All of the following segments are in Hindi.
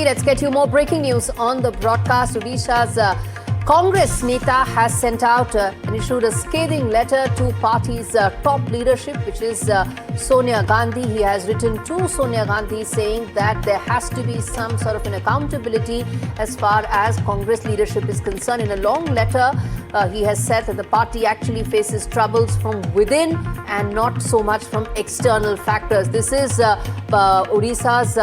Let's get you more breaking news on the broadcast. Odisha's Congress Neta has sent out and issued a scathing letter to party's top leadership, which is Sonia Gandhi. He has written to Sonia Gandhi saying that there has to be some sort of an accountability as far as Congress leadership is concerned. In a long letter, he has said that the party actually faces troubles from within and not so much from external factors. This is Odisha's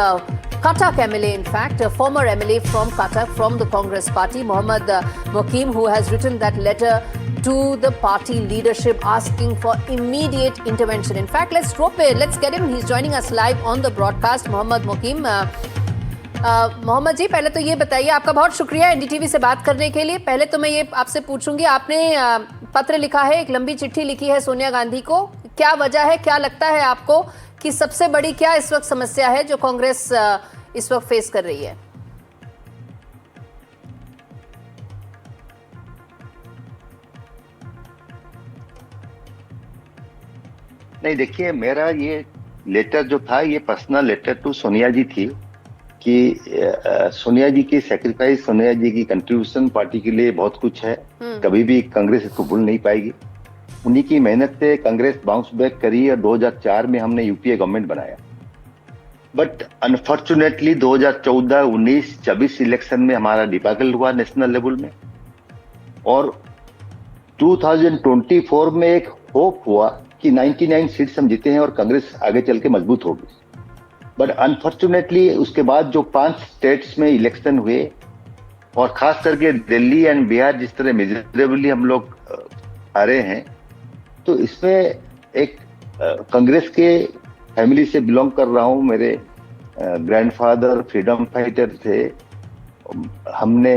Cuttack MLA, in fact, a former MLA from Cuttack from the Congress party, Mohammad Mokim, who has written that letter to the party leadership asking for immediate intervention. In fact, let's get him. He's joining us live on the broadcast. Mohammad Mokim. Mohammad जी, पहले तो ये बताइए, आपका बहुत शुक्रिया एनडीटीवी से बात करने के लिए। पहले तो मैं ये आपसे पूछूंगी, आपने पत्र लिखा है, एक लंबी चिट्ठी लिखी है सोनिया गांधी को, क्या वजह है, क्या लगता है आपको कि सबसे बड़ी क्या इस वक्त समस्या है जो कांग्रेस इस वक्त फेस कर रही है? नहीं, देखिए, मेरा ये लेटर जो था ये पर्सनल लेटर टू सोनिया जी थी कि सोनिया जी की सैक्रिफाइस, सोनिया जी की कंट्रीब्यूशन पार्टी के लिए बहुत कुछ है। कभी भी कांग्रेस इसको भूल नहीं पाएगी। उन्हीं की मेहनत से कांग्रेस बाउंस बैक करी और 2004 में हमने यूपीए गवर्नमेंट बनाया। बट अनफॉर्चुनेटली 2014, 19, 24 इलेक्शन में हमारा डिबाकल हुआ नेशनल लेवल में, और 2024 में एक होप हुआ कि 99 सीट्स हम जीते हैं और कांग्रेस आगे चल के मजबूत होगी। बट अनफॉर्चुनेटली उसके बाद जो 5 स्टेट्स में इलेक्शन हुए और खास करके दिल्ली एंड बिहार जिस तरह मिजरेबली हम लोग हारे हैं, तो इसमें एक कांग्रेस के फैमिली से बिलोंग कर रहा हूं। मेरे ग्रैंडफादर फ्रीडम फाइटर थे। हमने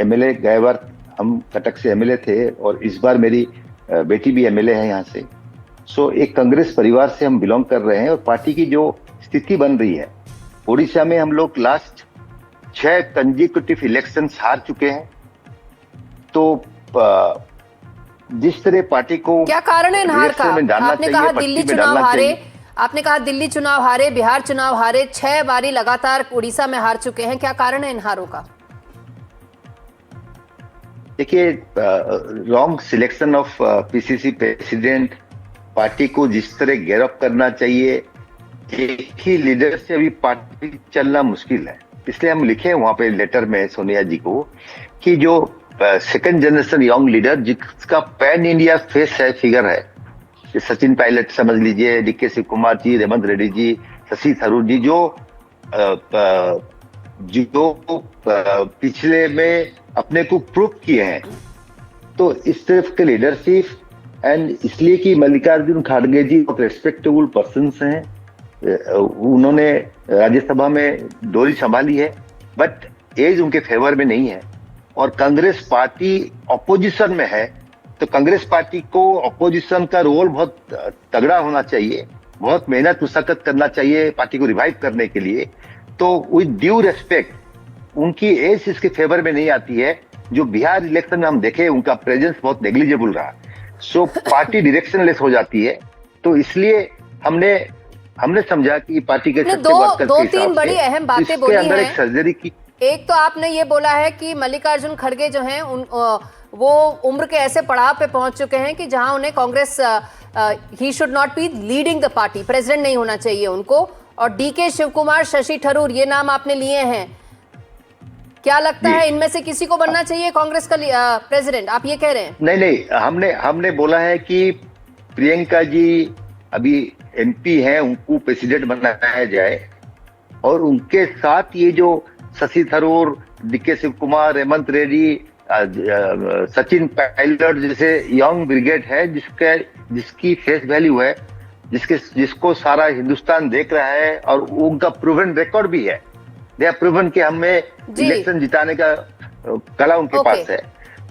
एमएलए, गए बार हम कटक से एमएलए थे और इस बार मेरी बेटी भी एमएलए है यहाँ से। सो एक कांग्रेस परिवार से हम बिलोंग कर रहे हैं और पार्टी की जो स्थिति बन रही है, ओडिशा में हम लोग लास्ट 6 कंजिक्यूटिव इलेक्शंस हार चुके हैं। तो जिस तरह पार्टी को क्या कारण है हार का? आपने कहा दिल्ली चुनाव हारे, आपने कहा दिल्ली चुनाव हारे, बिहार चुनाव हारे, 6 बारी लगातार उड़ीसा में हार चुके हैं। क्या कारण है इन हारों का? देखिए, wrong selection of PCC president, party को जिस तरह गिरफ्त करना चाहिए, एक ही लीडर से अभी पार्टी चलना मुश्किल है। इसलिए हम लिखे वहां पे लेटर में सोनिया जी को कि जो सेकंड जनरेशन यंग लीडर जिसका पैन इंडिया फेस है, फिगर है, सचिन पायलट समझ लीजिए, डीके शिव कुमार जी, रेवंत रेड्डी जी, शशि थरूर जी, जो पिछले में अपने को प्रूव किए हैं, तो इस तरफ के लीडरशिप एंड इसलिए कि मल्लिकार्जुन खड़गे जी एक रेस्पेक्टेबल पर्सन्स हैं। उन्होंने राज्यसभा में डोरी संभाली है, बट एज उनके फेवर में नहीं है और कांग्रेस पार्टी ऑपोजिशन में है। तो कांग्रेस पार्टी को ऑपोजिशन का रोल बहुत तगड़ा होना चाहिए, बहुत मेहनत मुशक्कत करना चाहिए पार्टी को रिवाइव करने के लिए। तो विद ड्यू रेस्पेक्ट उनकी एज इसके फेवर में नहीं आती है। जो बिहार इलेक्शन में हम देखे, उनका प्रेजेंस बहुत नेग्लिजिबल रहा। सो पार्टी डायरेक्शनलेस हो जाती है। तो इसलिए हमने समझा कि पार्टी के दो तीन बड़ी अहम बातें बोली हैं। एक सर्जरी की, एक तो आपने ये बोला है कि मल्लिकार्जुन खड़गे जो हैं वो उम्र के ऐसे पड़ाव पे पहुंच चुके हैं कि जहां उन्हें Congress he should not be leading the party, president नहीं होना चाहिए उनको। और डीके शिव कुमार, शशि थरूर, ये नाम आपने लिए हैं। क्या लगता है इनमें से किसी को बनना चाहिए कांग्रेस का प्रेसिडेंट, आप ये कह रहे हैं? नहीं, हमने बोला है कि प्रियंका जी अभी एमपी हैं, उनको प्रेसिडेंट बनाया जाए और उनके साथ ये जो शशि थरूर, डीके शिव कुमार, रेवंत रेड्डी, सचिन पायलट जैसे यंग ब्रिगेड है, जिसकी फेस वैल्यू है, जिसको सारा हिंदुस्तान देख रहा है और उनका प्रूवन रिकॉर्ड भी है। दे हैव प्रूवन कि हमें इलेक्शन जिताने का कला उनके पास है।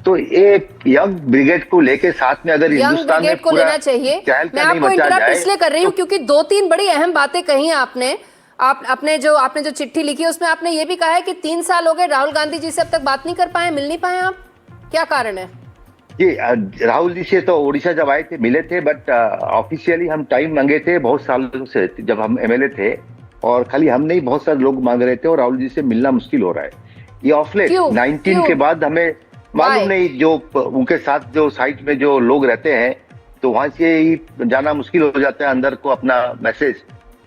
तो एक यंग ब्रिगेड को लेके साथ में अगर हिंदुस्तान में को लेना चाहिए। मैं आपको इंटरप्ट इसलिए कर रही हूँ क्योंकि 2-3 बड़ी अहम बातें कही आपने। आपने जो चिट्ठी लिखी है उसमें आपने ये भी कहा है कि 3 साल हो गए राहुल गांधी जी से अब तक बात नहीं कर पाए, मिल नहीं पाए आप, क्या कारण है? जी, राहुल जी से तो ओडिशा जब आए थे मिले थे, बट ऑफिशियली हम टाइम मांगे थे बहुत सालों से। जब हम एमएलए थे और खाली हम नहीं, बहुत सारे लोग मांग रहे थे और राहुल जी से मिलना मुश्किल हो रहा है। ये ऑफ लेट क्यों? 19 के बाद हमें मालूम Why? नहीं, जो उनके साथ जो साइट में जो लोग रहते हैं तो वहां से ही जाना मुश्किल हो जाता है अंदर को, अपना मैसेज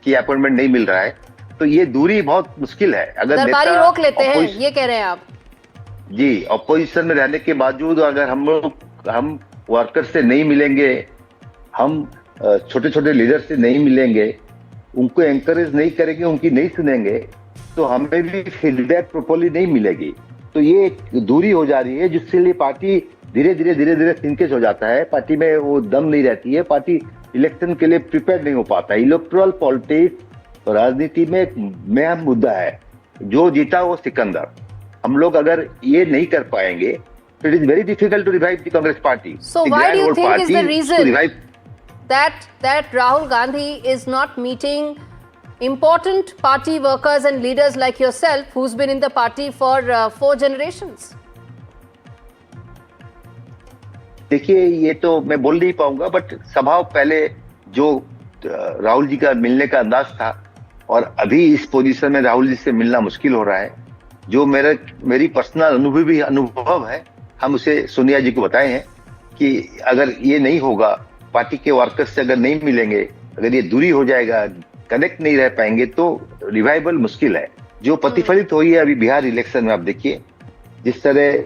कि अपॉइंटमेंट नहीं मिल रहा है। तो ये दूरी बहुत मुश्किल है। अगर दरबारी नेता रोक लेते हैं, ये कह रहे हैं आप? जी, ऑपोजिशन में रहने के बावजूद अगर हम वर्कर से नहीं मिलेंगे, हम छोटे छोटे लीडर से नहीं मिलेंगे, उनको एंकरेज नहीं करेंगे, उनकी नहीं सुनेंगे, तो हमें भी फीडबैक प्रॉपर्ली नहीं मिलेगी। तो ये एक दूरी हो जा रही है जिसके लिए पार्टी धीरे धीरे सिंकेज हो जाता है। पार्टी में वो दम नहीं रहती है, पार्टी इलेक्शन के लिए प्रिपेयर नहीं हो पाता। इलेक्टोरल पॉलिटिक्स राजनीति में एक अहम मुद्दा है, जो जीता वो सिकंदर। हम लोग अगर ये नहीं कर पाएंगे तो it is very difficult to revive the Congress party. So why do you think is the reason that Rahul Gandhi is not meeting important party workers and leaders like yourself, who's been in the party for 4 generations? देखिए, ये तो मैं बोल नहीं पाऊंगा, बट स्वभाव पहले जो राहुल जी का मिलने का अंदाज था, और अभी इस पोजीशन में राहुल जी से मिलना मुश्किल हो रहा है। जो मेरी पर्सनल अनुभव है, हम उसे सोनिया जी को बताए हैं कि अगर ये नहीं होगा, पार्टी के वर्कर्स से अगर नहीं मिलेंगे, अगर ये दूरी हो जाएगा, कनेक्ट नहीं रह पाएंगे, तो रिवाइवल मुश्किल है। जो प्रतिफलित हुई है अभी बिहार इलेक्शन में, आप देखिए जिस तरह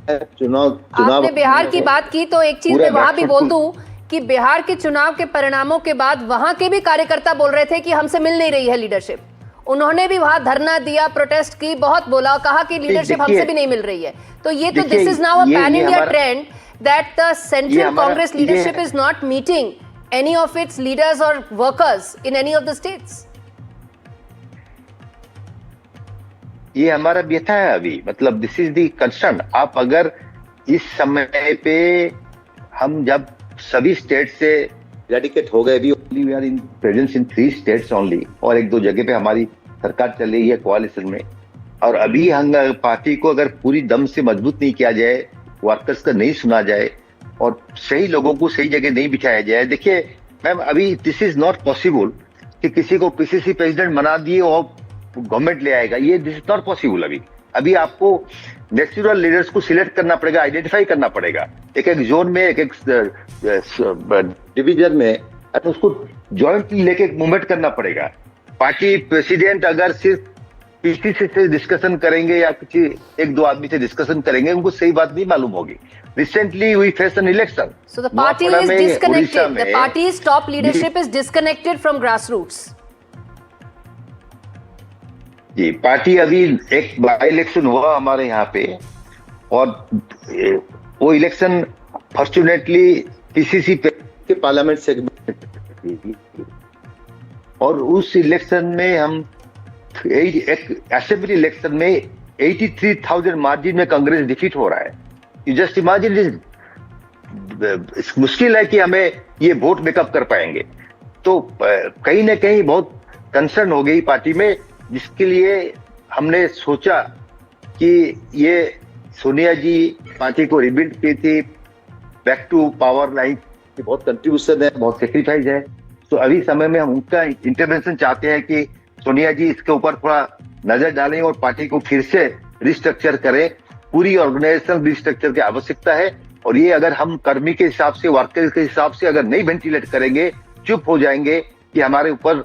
चुनाव आपने बिहार की बात की, तो एक चीज मैं वहां भी बोल दूं कि बिहार के चुनाव के परिणामों के बाद वहां के भी कार्यकर्ता बोल रहे थे कि हमसे मिल नहीं रही है लीडरशिप। उन्होंने भी वहां धरना दिया, प्रोटेस्ट की, बहुत बोला, कहा कि लीडरशिप हमसे भी नहीं मिल रही है। तो ये तो this is now a pan India trend that the central Congress leadership is not meeting any of its leaders और workers in any of the states. ये हमारा व्यथा है अभी, मतलब दिस इज दी कंसर्न। आप अगर इस समय पे हम जब सभी स्टेट से डेडिकेट हो गए, we are in presence in 3 states only, और 1-2 जगह पे हमारी सरकार चल रही है कोalition में, और अभी हम पार्टी को अगर पूरी दम से मजबूत नहीं किया जाए, वर्कर्स का नहीं सुना जाए और सही लोगों को सही जगह नहीं बिठाया जाए। देखिए मैम, अभी दिस इज नॉट पॉसिबल कि किसी को पीसीसी प्रेसिडेंट बना दिए और गवर्नमेंट ले आएगा, ये दिस इज नॉट पॉसिबल। अभी आपको नेचुरल लीडर्स को सिलेक्ट करना पड़ेगा, आइडेंटिफाई करना पड़ेगा, एक जोन में, एक डिवीजन में, और उसको जॉइंटली लेके मूवमेंट करना पड़ेगा। पार्टी प्रेसिडेंट अगर सिर्फ पीसीसी से डिस्कशन करेंगे या किसी 1-2 आदमी से डिस्कशन करेंगे, उनको सही बात नहीं मालूम होगी। Recently we face an election, so the party is disconnected, the party's top leadership is disconnected from grassroots. जी, पार्टी अभी एक बाई इलेक्शन हुआ हमारे यहाँ पे, और वो इलेक्शन फॉर्चुनेटली पीसीसी के पार्लियामेंट से, और उस इलेक्शन में हम एक असेंबली इलेक्शन में 83,000 मार्जिन में कांग्रेस डिफीट हो रहा है। यू जस्ट इमेजिन, मुश्किल है कि हमें ये वोट मेकअप कर पाएंगे। तो कहीं ना कहीं बहुत कंसर्न हो गई पार्टी में, जिसके लिए हमने सोचा कि ये सोनिया जी पार्टी को रिबिल्ड की थी, बैक टू पावर लाइन की बहुत कंट्रीब्यूशन है, बहुत सेक्रीफाइस है। तो अभी समय में हम उनका इंटरवेंशन चाहते हैं कि सोनिया जी इसके ऊपर थोड़ा नजर डालें और पार्टी को फिर से रिस्ट्रक्चर करें। पूरी ऑर्गेनाइजेशन रिस्ट्रक्चर की आवश्यकता है, और ये अगर हम कर्मी के हिसाब से, वर्कर के हिसाब से अगर नहीं वेंटिलेट करेंगे, चुप हो जाएंगे कि हमारे ऊपर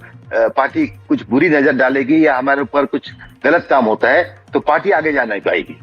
पार्टी कुछ बुरी नजर डालेगी या हमारे ऊपर कुछ गलत काम होता है, तो पार्टी आगे जा नहीं पाएगी।